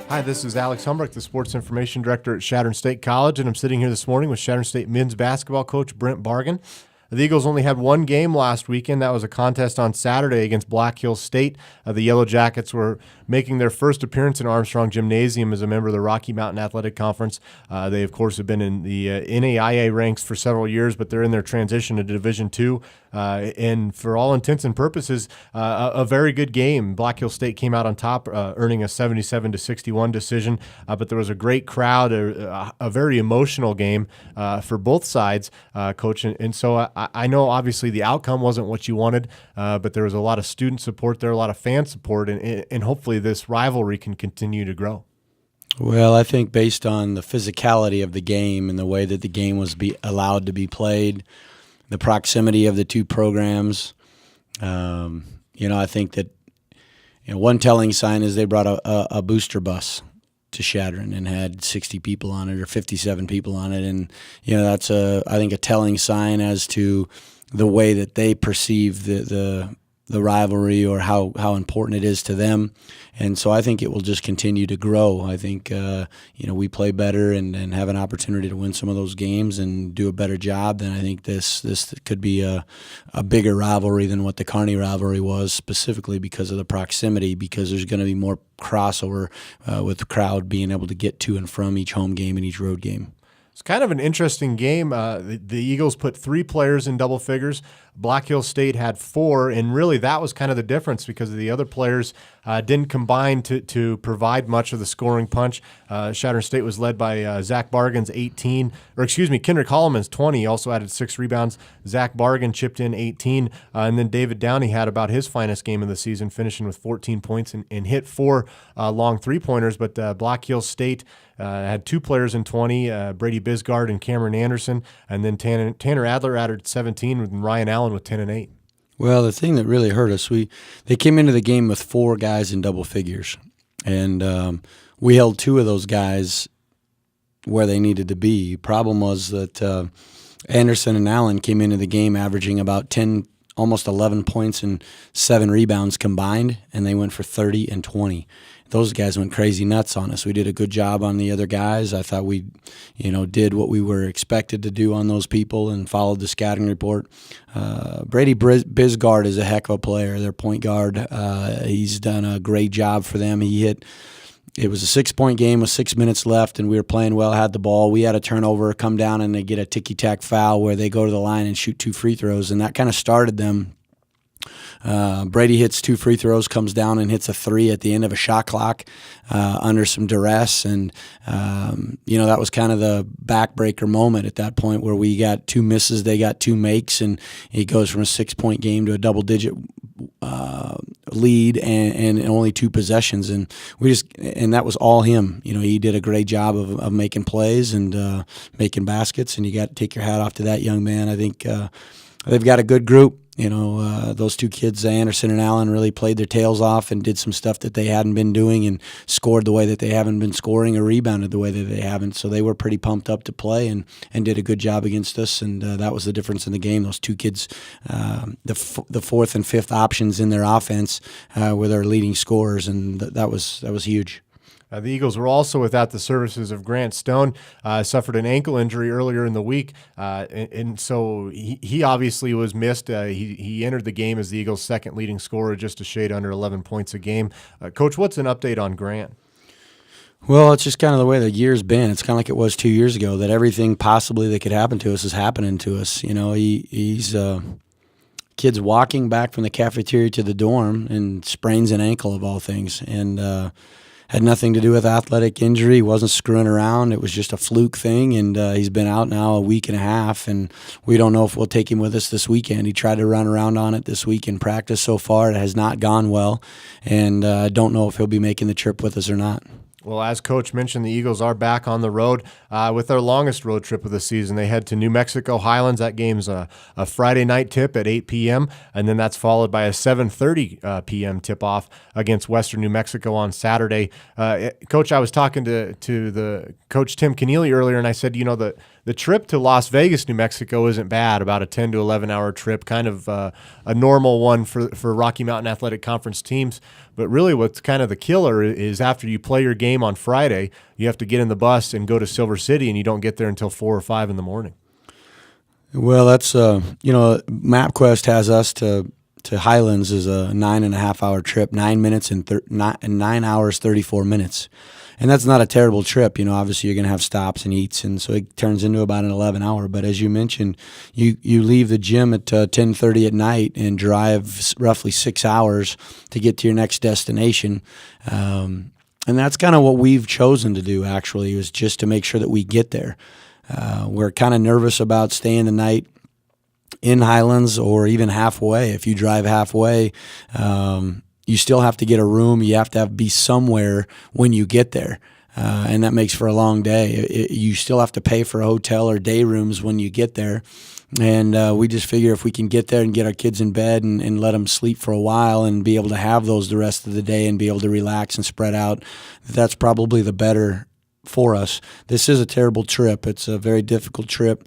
Hi, this is Alex Helmbrecht, the Sports Information Director at Chadron State College, and I'm sitting here this morning with Chadron State men's basketball coach Brent Bargen. The Eagles only had one game last weekend. That was a contest on Saturday against Black Hills State. The Yellow Jackets were making their first appearance in Armstrong Gymnasium as a member of the Rocky Mountain Athletic Conference. They, of course, have been in the NAIA ranks for several years, but they're in their transition to Division II. And for all intents and purposes, a very good game. Black Hills State came out on top, earning a 77-61 decision. But there was a great crowd, a very emotional game for both sides, Coach. And so I know obviously the outcome wasn't what you wanted, but there was a lot of student support there, a lot of fan support, and hopefully this rivalry can continue to grow. Well, I think based on the physicality of the game and the way that the game was allowed to be played, the proximity of the two programs, I think that one telling sign is they brought a booster bus to Chadron and had 60 people on it or 57 people on it, and that's I think a telling sign as to the way that they perceive the rivalry or how important it is to them. And so I think it will just continue to grow. I think we play better and have an opportunity to win some of those games and do a better job. Then I think this could be a bigger rivalry than what the Kearney rivalry was, specifically because of the proximity, because there's going to be more crossover with the crowd being able to get to and from each home game and each road game. It's kind of an interesting game. The Eagles put 3 players in double figures. Black Hills State had 4, and really that was kind of the difference because the other players didn't combine to provide much of the scoring punch. Chadron State was led by Zach Bargen's 18, Kendrick Holloman's 20. He also added 6 rebounds. Zach Bargen chipped in 18, and then David Downey had about his finest game of the season, finishing with 14 points and hit 4 long three-pointers. But Black Hills State had 2 players in 20, Brady Bisgard and Cameron Anderson, and then Tanner Adler added 17, and Ryan Allen with 10 and 8. Well, the thing that really hurt us, they came into the game with 4 guys in double figures, and we held 2 of those guys where they needed to be. Problem was that Anderson and Allen came into the game averaging about 10, almost 11 points and 7 rebounds combined, and they went for 30 and 20. Those guys went crazy nuts on us. We did a good job on the other guys. I thought we, did what we were expected to do on those people and followed the scouting report. Brady Bisgard is a heck of a player, their point guard. He's done a great job for them. It was a 6-point game with 6 minutes left, and we were playing well, had the ball. We had a turnover, come down, and they get a ticky-tack foul where they go to the line and shoot 2 free throws, and that kind of started them. Brady hits 2 free throws, comes down and hits a 3 at the end of a shot clock under some duress, and that was kind of the backbreaker moment at that point where we got 2 misses, they got 2 makes, and it goes from a 6-point game to a double-digit lead and only 2 possessions, and that was all him. He did a great job of making plays and making baskets, and you got to take your hat off to that young man. I think they've got a good group. Those 2 kids, Anderson and Allen, really played their tails off and did some stuff that they hadn't been doing and scored the way that they haven't been scoring or rebounded the way that they haven't. So they were pretty pumped up to play and did a good job against us, and that was the difference in the game. Those 2 kids, the 4th and 5th options in their offense were their leading scorers, and that was huge. The Eagles were also without the services of Grant Stone, suffered an ankle injury earlier in the week, and so he obviously was missed. He entered the game as the Eagles' 2nd leading scorer, just a shade under 11 points a game. Coach, what's an update on Grant? Well, it's just kind of the way the year's been. It's kind of like it was 2 years ago, that everything possibly that could happen to us is happening to us. He's kid's walking back from the cafeteria to the dorm and sprains an ankle of all things, and had nothing to do with athletic injury. He wasn't screwing around. It was just a fluke thing, and he's been out now a week and a half, and we don't know if we'll take him with us this weekend. He tried to run around on it this week in practice so far. It has not gone well, and I don't know if he'll be making the trip with us or not. Well, as Coach mentioned, the Eagles are back on the road with their longest road trip of the season. They head to New Mexico Highlands. That game's a Friday night tip at 8 p.m., and then that's followed by a 7:30 p.m. tip-off against Western New Mexico on Saturday. Coach, I was talking to the Coach Tim Keneally earlier, and I said, the trip to Las Vegas, New Mexico isn't bad, about a 10 to 11-hour trip, kind of a normal one for Rocky Mountain Athletic Conference teams. But really what's kind of the killer is after you play your game on Friday, you have to get in the bus and go to Silver City, and you don't get there until 4 or 5 in the morning. Well, that's, MapQuest has us to Highlands is a 9.5-hour trip, 9 hours, 34 minutes. And that's not a terrible trip. Obviously you're going to have stops and eats, and so it turns into about an 11-hour. But as you mentioned, you leave the gym at 10:30 at night and drive roughly 6 hours to get to your next destination. And that's kind of what we've chosen to do, actually, is just to make sure that we get there. We're kind of nervous about staying the night in Highlands or even halfway. If you drive halfway, you still have to get a room. You have to be somewhere when you get there, and that makes for a long day. You still have to pay for a hotel or day rooms when you get there, and we just figure if we can get there and get our kids in bed and let them sleep for a while and be able to have those the rest of the day and be able to relax and spread out, that's probably the better for us. This is a terrible trip. It's a very difficult trip.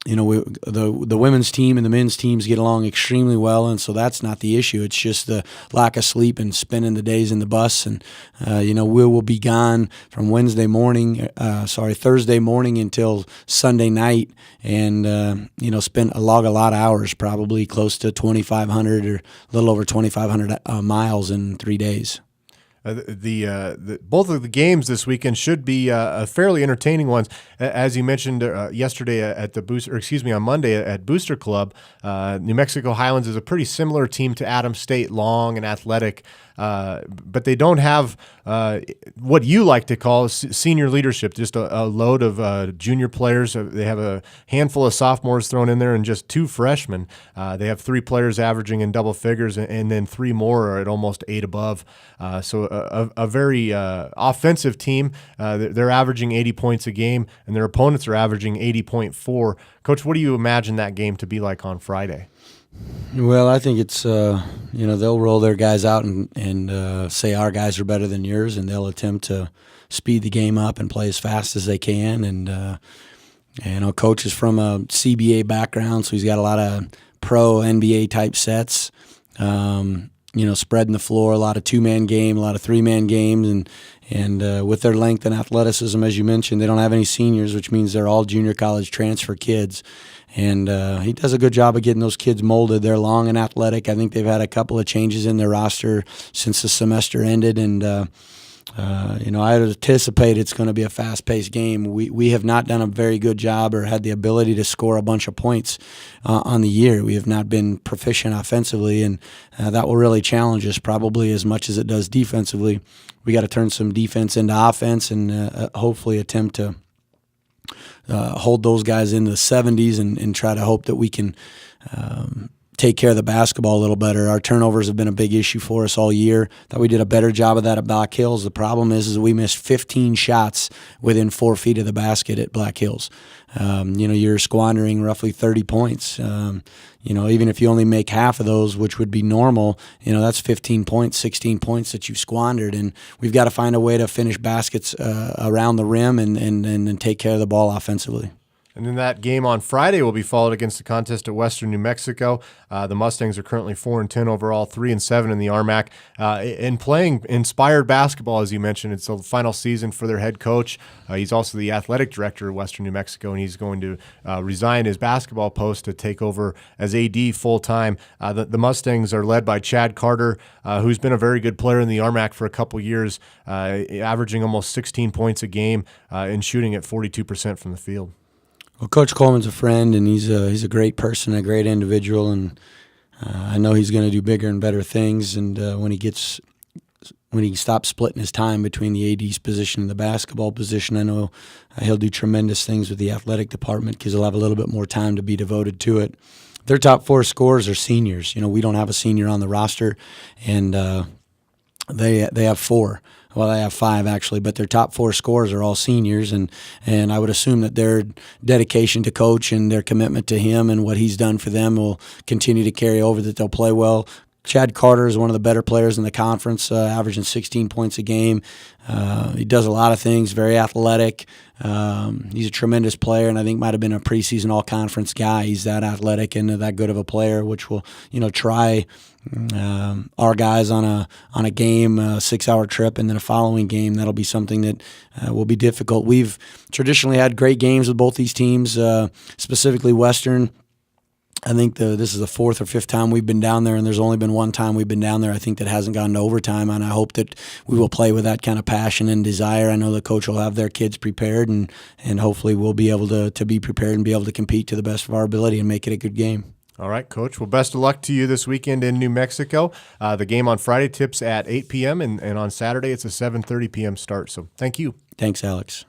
The women's team and the men's teams get along extremely well, and so that's not the issue. It's just the lack of sleep and spending the days in the bus. And we will be gone from Thursday morning until Sunday night, and spend a lot of hours, probably close to 2,500 or a little over 2,500 miles in 3 days. Both of the games this weekend should be fairly entertaining ones. As you mentioned yesterday on Monday at Booster Club, New Mexico Highlands is a pretty similar team to Adams State, long and athletic, but they don't have what you like to call senior leadership, just a load of junior players. They have a handful of sophomores thrown in there and just 2 freshmen. They have 3 players averaging in double figures, and then 3 more are at almost 8 above. So a very offensive team. They're averaging 80 points a game, and their opponents are averaging 80.4. Coach, what do you imagine that game to be like on Friday? Well, I think it's they'll roll their guys out and say our guys are better than yours, and they'll attempt to speed the game up and play as fast as they can. And Coach is from a CBA background, so he's got a lot of pro NBA type sets. Spreading the floor, a lot of 2-man game, a lot of 3-man games, and with their length and athleticism, as you mentioned, they don't have any seniors, which means they're all junior college transfer kids. And he does a good job of getting those kids molded. They're long and athletic. I think they've had a couple of changes in their roster since the semester ended, and I anticipate it's going to be a fast-paced game. We have not done a very good job or had the ability to score a bunch of points on the year. We have not been proficient offensively, and that will really challenge us probably as much as it does defensively. We got to turn some defense into offense and hopefully attempt to hold those guys in the 70s and try to hope that we can take care of the basketball a little better. Our turnovers have been a big issue for us all year. Thought we did a better job of that at Black Hills. The problem is we missed 15 shots within 4 feet of the basket at Black Hills. You're squandering roughly 30 points. Even if you only make half of those, which would be normal, that's 15 points, 16 points that you've squandered. And we've got to find a way to finish baskets around the rim and take care of the ball offensively. And then that game on Friday will be followed against the contest at Western New Mexico. The Mustangs are currently 4-10 overall, 3-7 in the RMAC. And playing inspired basketball, as you mentioned, it's the final season for their head coach. He's also the athletic director of Western New Mexico, and he's going to resign his basketball post to take over as AD full-time. The Mustangs are led by Chad Carter, who's been a very good player in the RMAC for a couple years, averaging almost 16 points a game and shooting at 42% from the field. Well, Coach Coleman's a friend, and he's a great person, a great individual, and I know he's going to do bigger and better things. And when he stops splitting his time between the AD's position and the basketball position, I know he'll do tremendous things with the athletic department because he'll have a little bit more time to be devoted to it. Their top 4 scorers are seniors. We don't have a senior on the roster, and they have 4. well, they have 5 actually, but their top 4 scorers are all seniors, and I would assume that their dedication to coach and their commitment to him and what he's done for them will continue to carry over, that they'll play well. Chad Carter is one of the better players in the conference, averaging 16 points a game. He does a lot of things, very athletic. He's a tremendous player, and I think might have been a preseason all-conference guy. He's that athletic and that good of a player, which will, try our guys on a game, a 6-hour trip, and then a following game. That'll be something that will be difficult. We've traditionally had great games with both these teams, specifically Western. I think this is the 4th or 5th time we've been down there, and there's only been one time we've been down there, I think, that hasn't gone to overtime, and I hope that we will play with that kind of passion and desire. I know the coach will have their kids prepared, and hopefully we'll be able to be prepared and be able to compete to the best of our ability and make it a good game. All right, Coach. Well, best of luck to you this weekend in New Mexico. The game on Friday tips at 8 p.m., and on Saturday it's a 7:30 p.m. start, so thank you. Thanks, Alex.